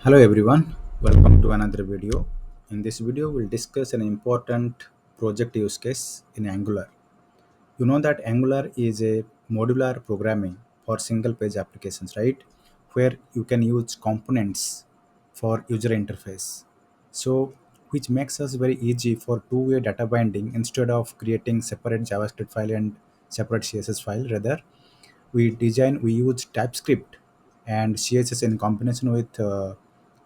Hello everyone, welcome to another video. In this video, we'll discuss an important project use case in Angular. You know that Angular is a modular programming for single page applications, right? Where you can use components for user interface. So, which makes us very easy for two-way data binding instead of creating separate JavaScript file and separate CSS file. Rather, we use TypeScript and CSS in combination with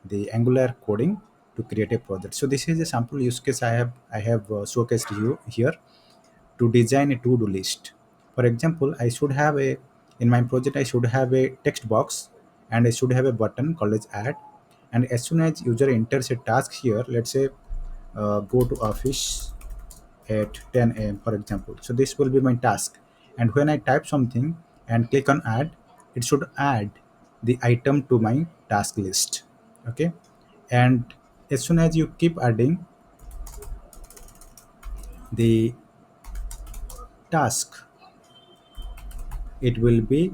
the Angular coding to create a project. So this is a sample use case I have showcased you here to design a to-do list. For example, I should have a in my project I should have a text box and I should have a button called as add. And as soon as user enters a task here, let's say go to office at 10 a.m. for example. So this will be my task. And when I type something and click on add, it should add the item to my task list. Okay. And as soon as you keep adding the task, it will be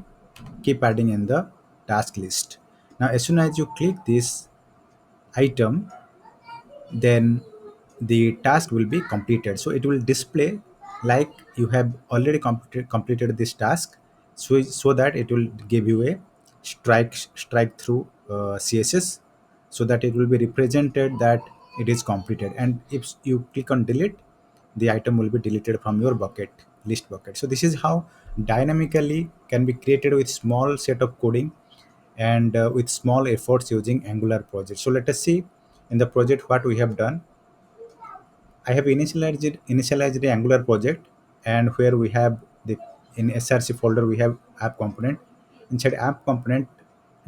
keep adding in the task list. Now as soon as you click this item, then the task will be completed, so it will display like you have already completed this task, so that it will give you a strike through css, so that it will be represented that it is completed. And if you click on delete, the item will be deleted from your bucket list bucket. So this is how dynamically can be created with small set of coding and with small efforts using Angular project. So let us see in the project what we have done. I have initialized the Angular project, and where we have the in SRC folder we have app component. Inside app component,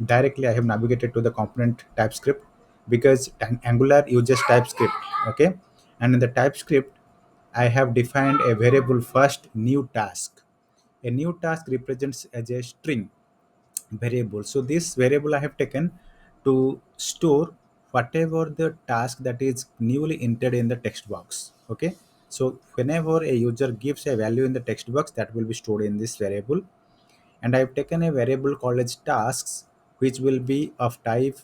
directly I have navigated to the component TypeScript because Angular uses TypeScript. Okay, and in the TypeScript, I have defined a variable first new task. A new task represents as a string variable. So this variable I have taken to store whatever the task that is newly entered in the text box. Okay. So whenever a user gives a value in the text box, that will be stored in this variable. And I've taken a variable called as tasks, which will be of type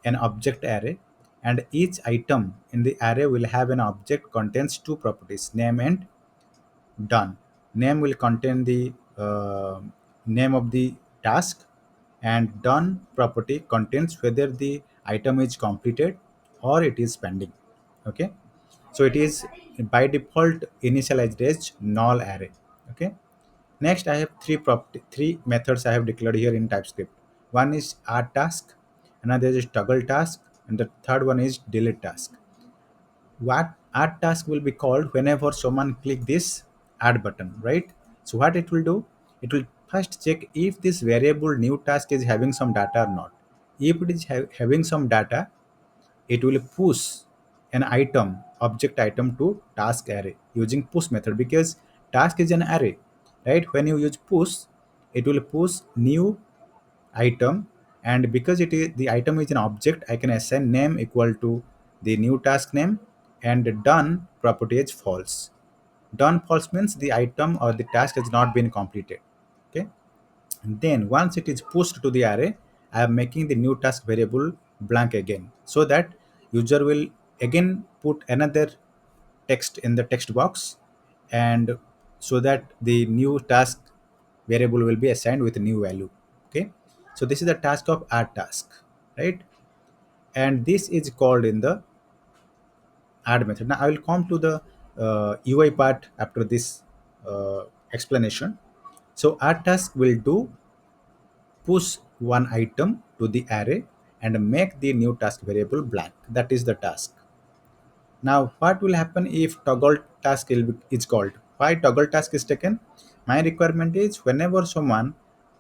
an object array, and each item in the array will have an object contains two properties, name and done. Name will contain the name of the task, and done property contains whether the item is completed or it is pending. Okay, so it is by default initialized as null array. Okay, next I have three methods I have declared here in TypeScript. One is add task, another is toggle task, and the third one is delete task. What add task will be called whenever someone click this add button, right? So what it will do, it will first check if this variable new task is having some data or not. If it is having some data, it will push an item object item to task array using push method, because task is an array, right? When you use push, it will push new item, and because it is the item is an object, I can assign name equal to the new task name, and done property is false. Done false means the item or the task has not been completed. Okay, and then once it is pushed to the array, I am making the new task variable blank again, so that user will again put another text in the text box, and so that the new task variable will be assigned with a new value. Okay, so this is the task of add task, right? And this is called in the add method. Now I will come to the UI part after this explanation. So add task will do push one item to the array and make the new task variable blank. That is the task. Now, what will happen if toggle task is called? Why toggle task is taken? My requirement is whenever someone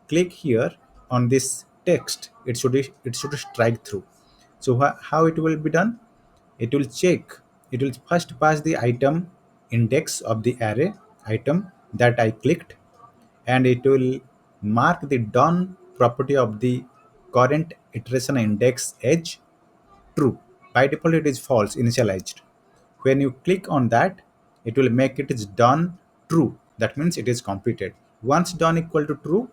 click here on this text, it should strike through. So how it will be done? It will check. It will first pass the item index of the array item that I clicked, and it will mark the done property of the current iteration index edge true. By default, it is false initialized. When you click on that, it will make it is done true. That means it is completed. Once done equal to true,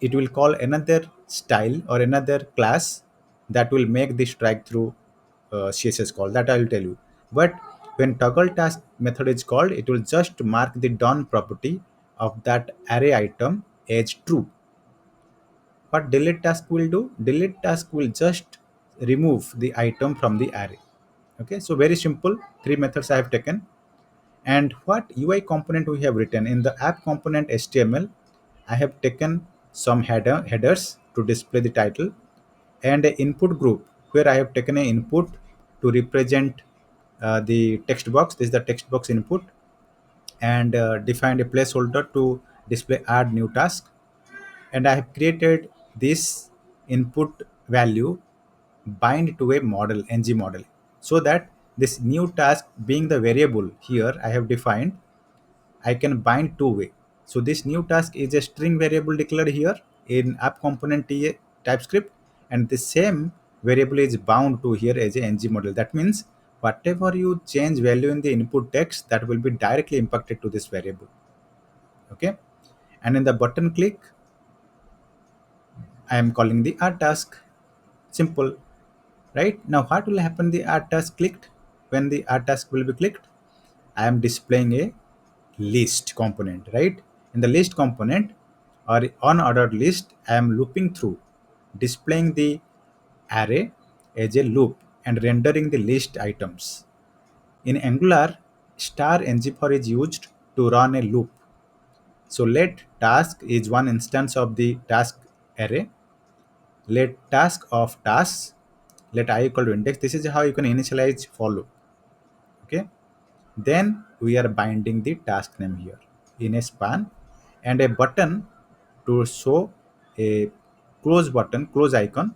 it will call another style or another class that will make the strike through CSS call, that I will tell you. But when toggle task method is called, it will just mark the done property of that array item as true. What delete task will do? Delete task will just remove the item from the array. Okay, so very simple. Three methods I have taken. And what UI component we have written in the app component HTML, I have taken some headers to display the title, and an input group where I have taken an input to represent the text box. This is the text box input, and defined a placeholder to display add new task. And I have created this input value bind to a model, ng model, so that this new task being the variable here I have defined, I can bind two way. So this new task is a string variable declared here in app component TypeScript, and the same variable is bound to here as a ng model. That means whatever you change value in the input text, that will be directly impacted to this variable. Okay, and in the button click, I am calling the add task. Simple, right? Now what will happen the add task clicked? When the add task will be clicked, I am displaying a list component, right? In the list component or unordered list, I am looping through, displaying the array as a loop and rendering the list items. In Angular, star ng4 is used to run a loop. So let task is one instance of the task array. Let task of tasks, let I equal to index. This is how you can initialize for loop. Okay, then we are binding the task name here in a span, and a button to show a close button, close icon,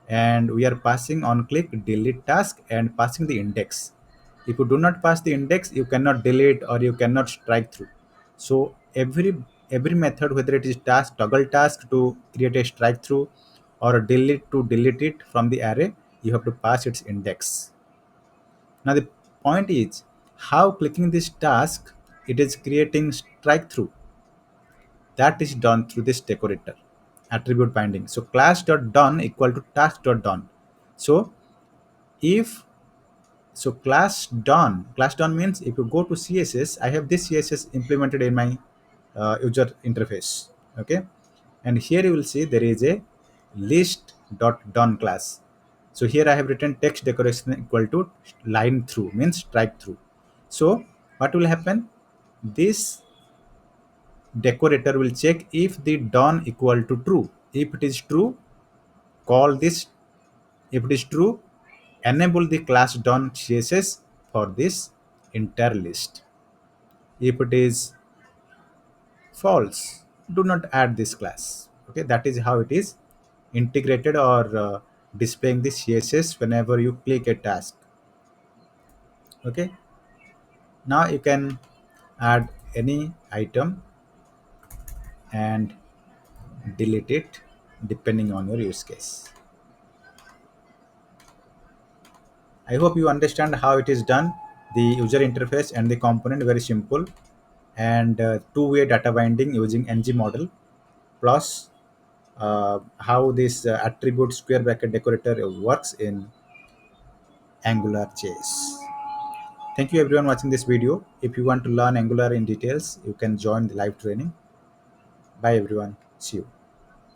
and we are passing on click delete task and passing the index. If you do not pass the index, you cannot delete or you cannot strike through. So every method, whether it is task toggle task to create a strike through or delete to delete it from the array, you have to pass its index. Now the point is how clicking this task, it is creating strike through, that is done through this decorator attribute binding. So class.done equal to task.done. So if so class done means if you go to CSS, I have this CSS implemented in my user interface. Okay, and here you will see there is a list.done class. So here I have written text decoration equal to line through, means strike through. So what will happen? This decorator will check if the done equal to true. If it is true, call this. If it is true, enable the class done CSS for this entire list. If it is false, do not add this class. Okay, that is how it is integrated or displaying the CSS whenever you click a task. Okay, now you can add any item and delete it depending on your use case. I hope you understand how it is done. The user interface and the component very simple, and two-way data binding using ng model, plus how this attribute square bracket decorator works in Angular JS. Thank you everyone watching this video. If you want to learn Angular in details, you can join the live training. Bye everyone. See you.